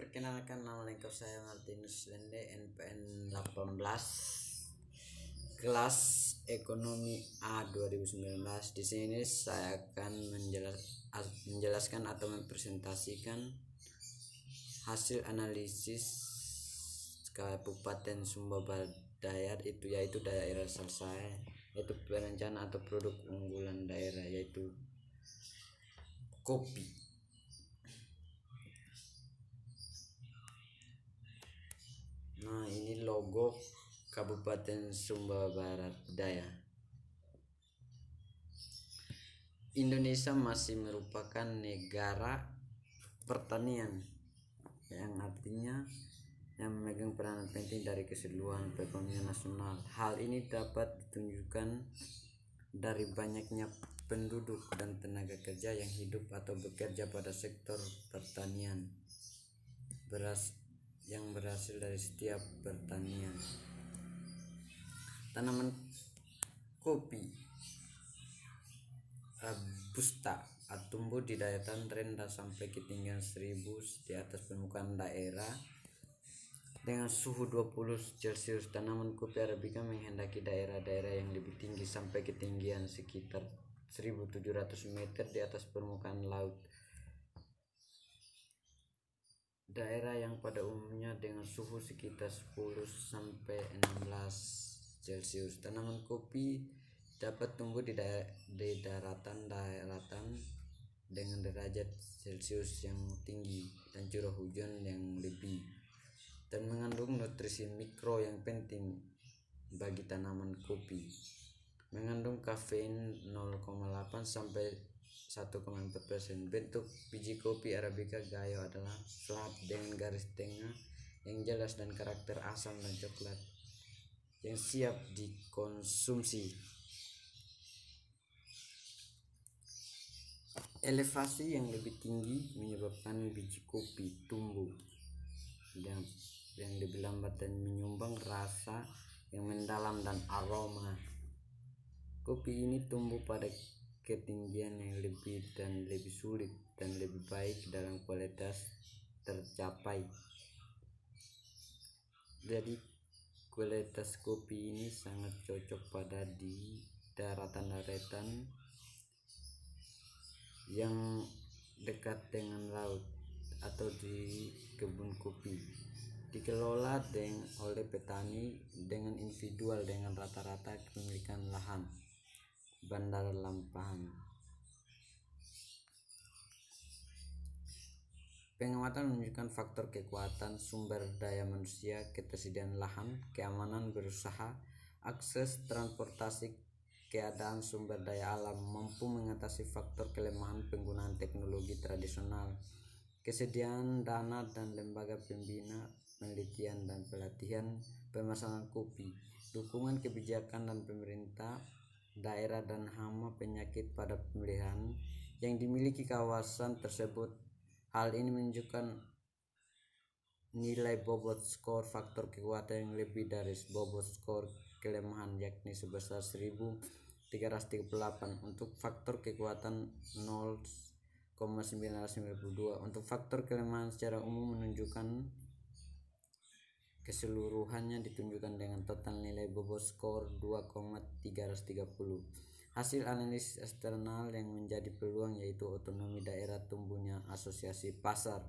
Perkenalkan, nama lengkap saya Martinus Lende, NPN 18, kelas Ekonomi A 2019. Di sini saya akan menjelaskan atau mempresentasikan hasil analisis Kabupaten Sumba Barat, yaitu daerah selesai, yaitu perencanaan atau produk unggulan daerah, yaitu kopi. Nah, ini logo Kabupaten Sumba Barat Daya. Indonesia masih merupakan negara pertanian, yang artinya yang memegang peranan penting dari keseluruhan perekonomian nasional. Hal ini dapat ditunjukkan dari banyaknya penduduk dan tenaga kerja yang hidup atau bekerja pada sektor pertanian yang berhasil dari setiap pertanian. Tanaman kopi robusta tumbuh di dataran rendah sampai ketinggian 1000 di atas permukaan daerah dengan suhu 20 Celcius. Tanaman kopi arabica menghendaki daerah-daerah yang lebih tinggi sampai ketinggian sekitar 1700 meter di atas permukaan laut. Daerah yang pada umumnya dengan suhu sekitar 10 sampai 16 Celcius. Tanaman kopi dapat tumbuh di daratan dengan derajat Celcius yang tinggi dan curah hujan yang lebih, dan mengandung nutrisi mikro yang penting bagi tanaman kopi. Mengandung kafein 0,8 sampai 1,4%. Bentuk biji kopi arabica gayo adalah flat dengan garis tengah yang jelas dan karakter asam dan coklat yang siap dikonsumsi. Elevasi yang lebih tinggi menyebabkan biji kopi tumbuh yang lebih lambat dan menyumbang rasa yang mendalam dan aroma. Kopi ini tumbuh pada ketinggian yang lebih dan lebih sulit dan lebih baik dalam kualitas tercapai. Jadi kualitas kopi ini sangat cocok pada di daratan-daratan yang dekat dengan laut atau di kebun kopi. Dikelola oleh petani dengan individual dengan rata-rata kepemilikan lahan bandar lampahan. Pengamatan menunjukkan faktor kekuatan sumber daya manusia, ketersediaan lahan, keamanan berusaha, akses transportasi, keadaan sumber daya alam, mampu mengatasi faktor kelemahan penggunaan teknologi tradisional, kesediaan dana dan lembaga pembina penelitian dan pelatihan pemasaran kopi, dukungan kebijakan dan pemerintah daerah, dan hama penyakit pada pemeliharaan yang dimiliki kawasan tersebut. Hal ini menunjukkan nilai bobot skor faktor kekuatan yang lebih dari bobot skor kelemahan, yakni sebesar 1338 untuk faktor kekuatan 0,992. Untuk faktor kelemahan secara umum menunjukkan keseluruhannya ditunjukkan dengan total nilai bobot skor 2,330. Hasil analisis eksternal yang menjadi peluang yaitu otonomi daerah, tumbuhnya asosiasi pasar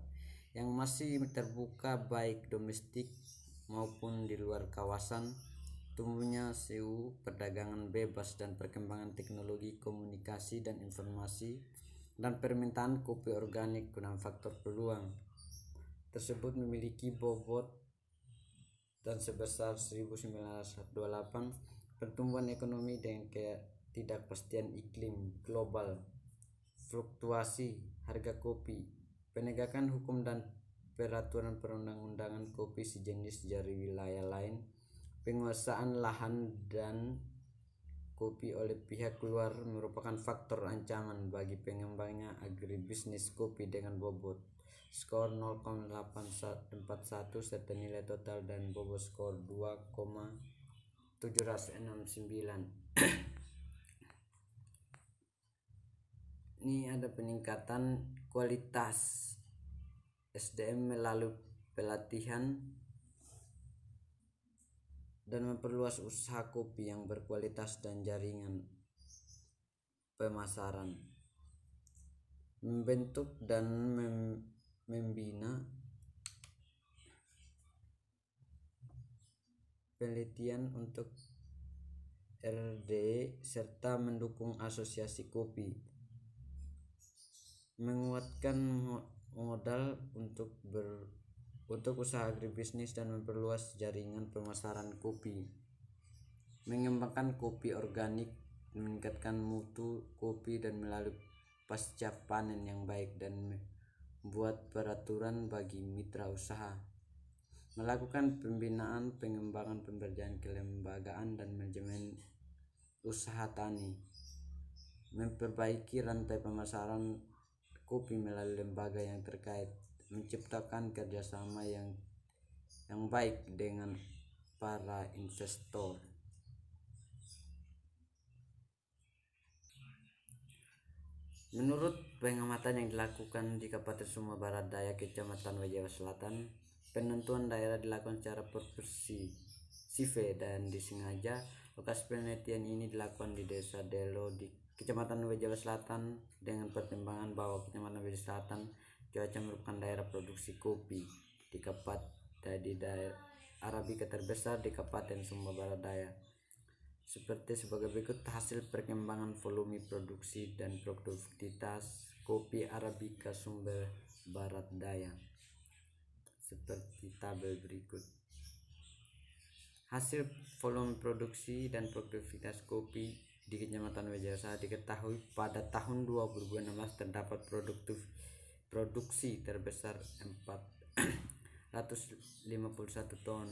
yang masih terbuka baik domestik maupun di luar kawasan, tumbuhnya SEU perdagangan bebas dan perkembangan teknologi komunikasi dan informasi, dan permintaan kopi organik. Dalam faktor peluang tersebut memiliki bobot dan sebesar 1928 pertumbuhan ekonomi dengan ketidakpastian iklim global, fluktuasi harga kopi, penegakan hukum dan peraturan perundang-undangan kopi sejenis dari wilayah lain, penguasaan lahan dan kopi oleh pihak luar merupakan faktor ancaman bagi pengembangnya agribisnis kopi dengan bobot skor 0,841 serta nilai total dan bobot skor 2,769. Ini ada peningkatan kualitas SDM melalui pelatihan dan memperluas usaha kopi yang berkualitas dan jaringan pemasaran, membentuk dan membina penelitian untuk R&D serta mendukung asosiasi kopi, menguatkan modal untuk usaha agribisnis dan memperluas jaringan pemasaran kopi, mengembangkan kopi organik, meningkatkan mutu kopi dan melalui pasca panen yang baik, dan membuat peraturan bagi mitra usaha, melakukan pembinaan, pengembangan, pemberdayaan kelembagaan dan manajemen usaha tani, memperbaiki rantai pemasaran kopi melalui lembaga yang terkait, menciptakan kerjasama yang baik dengan para investor. Menurut pengamatan yang dilakukan di Kabupaten Sumba Barat Daya, Kecamatan Wajawa Selatan, penentuan daerah dilakukan secara progresif dan disengaja. Lokasi penelitian ini dilakukan di Desa Delo di Kecamatan Wajawa Selatan dengan pertimbangan bahwa Kecamatan Wajawa Selatan cuaca merupakan daerah produksi kopi di daerah Arabica terbesar di Kabupaten Sumba Barat Daya. Sebagai berikut hasil perkembangan volume produksi dan produktivitas kopi Arabica Sumba Barat Daya seperti tabel berikut. Hasil volume produksi dan produktivitas kopi di Kecamatan Wajawa diketahui pada tahun 2016 terdapat produksi terbesar 451 ton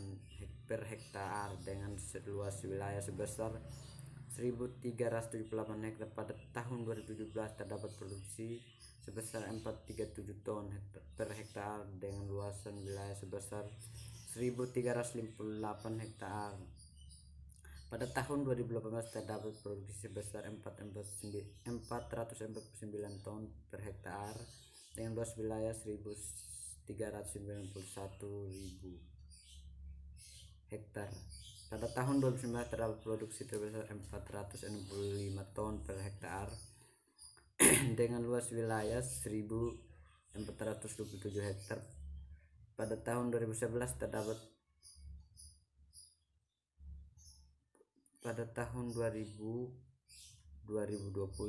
per hektar dengan seluas wilayah sebesar 1.378 hektar. Pada tahun 2017 terdapat produksi sebesar 437 ton per hektar dengan luasan wilayah sebesar 1.358 hektar. Pada tahun 2018 terdapat produksi sebesar 449 ton per hektar dengan luas wilayah 1.391.000 hektar. Pada tahun 2019 terdapat produksi terbesar 465 ton per hektar dengan luas wilayah 1.427 hektar. Pada tahun 2011 terdapat pada tahun 2020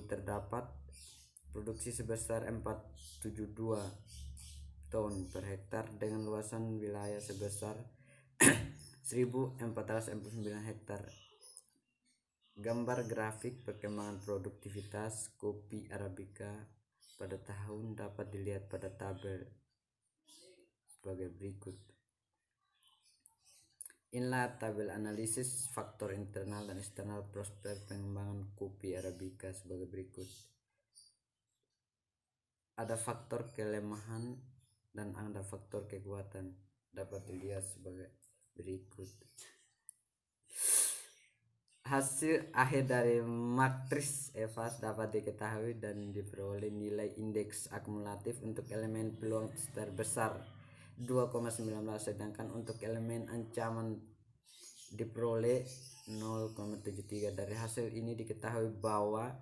terdapat produksi sebesar 472 ton per hektar dengan luasan wilayah sebesar 1.449 hektar. Gambar grafik perkembangan produktivitas kopi Arabica pada tahun dapat dilihat pada tabel sebagai berikut. Inilah tabel analisis faktor internal dan eksternal prospek pengembangan kopi Arabica sebagai berikut. Ada faktor kelemahan dan ada faktor kekuatan, dapat dilihat sebagai berikut. Hasil akhir dari matriks EVAS dapat diketahui dan diperoleh nilai indeks akumulatif untuk elemen peluang terbesar 2,19, sedangkan untuk elemen ancaman diperoleh 0,73. Dari hasil ini diketahui bahwa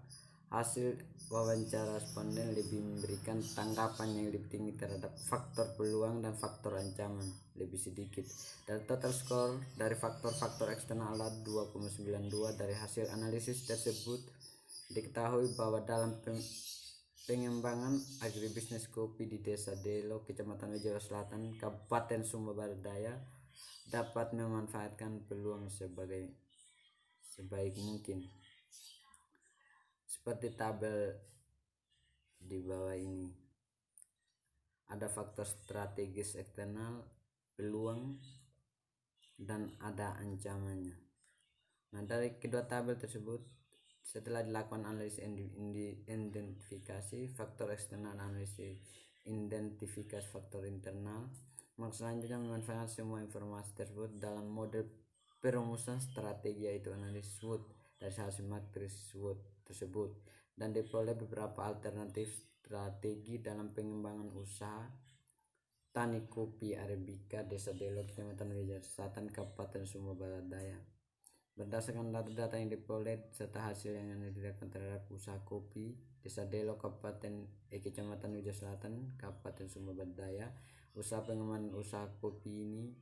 hasil wawancara responden lebih memberikan tanggapan yang lebih tinggi terhadap faktor peluang dan faktor ancaman lebih sedikit. Dan total skor dari faktor-faktor eksternal adalah 2,92. Dari hasil analisis tersebut diketahui bahwa dalam pengembangan agribisnis kopi di Desa Delo, Kecamatan Wajawa Selatan, Kabupaten Sumba Barat Daya dapat memanfaatkan peluang sebaik mungkin. Seperti tabel di bawah ini. Ada faktor strategis eksternal, peluang, dan ada ancamannya. Nah, dari kedua tabel tersebut, setelah dilakukan analisis identifikasi faktor eksternal, analisis identifikasi faktor internal, maka selanjutnya memanfaatkan semua informasi tersebut dalam model perumusan strategi, yaitu analisis SWOT dari hasil matriks SWOT tersebut, dan diperoleh beberapa alternatif strategi dalam pengembangan usaha petani kopi Arabica Desa Delo, Kecamatan Wijar Selatan, Kabupaten Sumba Barat Daya. Berdasarkan data-data yang diperoleh serta hasil yang didapatkan terhadap usaha kopi Desa Delo, Kecamatan Wijar Selatan, Kabupaten Sumba Barat Daya, usaha pengembangan usaha kopi ini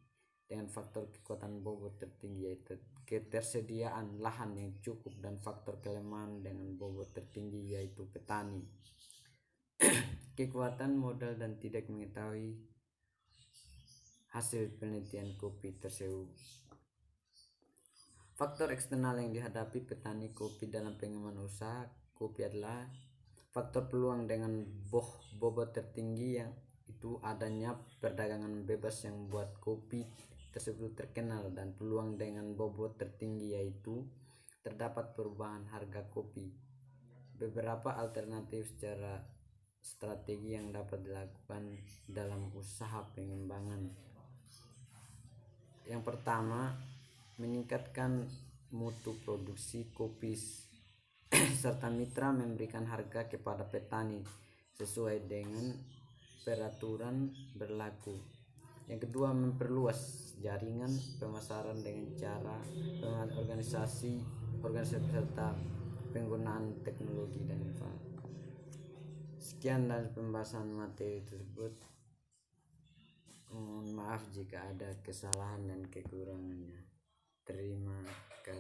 dengan faktor kekuatan bobot tertinggi yaitu ketersediaan lahan yang cukup dan faktor kelemahan dengan bobot tertinggi yaitu petani, kekuatan modal dan tidak mengetahui hasil penelitian kopi tersebut. Faktor eksternal yang dihadapi petani kopi dalam pengembangan usaha kopi adalah faktor peluang dengan bobot tertinggi, yang itu adanya perdagangan bebas yang membuat kopi tersebut terkenal, dan peluang dengan bobot tertinggi yaitu terdapat perubahan harga kopi. Beberapa alternatif secara strategi yang dapat dilakukan dalam usaha pengembangan. Yang pertama, meningkatkan mutu produksi kopi serta mitra memberikan harga kepada petani sesuai dengan peraturan berlaku. Yang kedua, memperluas jaringan pemasaran dengan cara organisasi serta penggunaan teknologi dan informasi. Sekian dari pembahasan materi tersebut. Mohon maaf jika ada kesalahan dan kekurangannya. Terima kasih.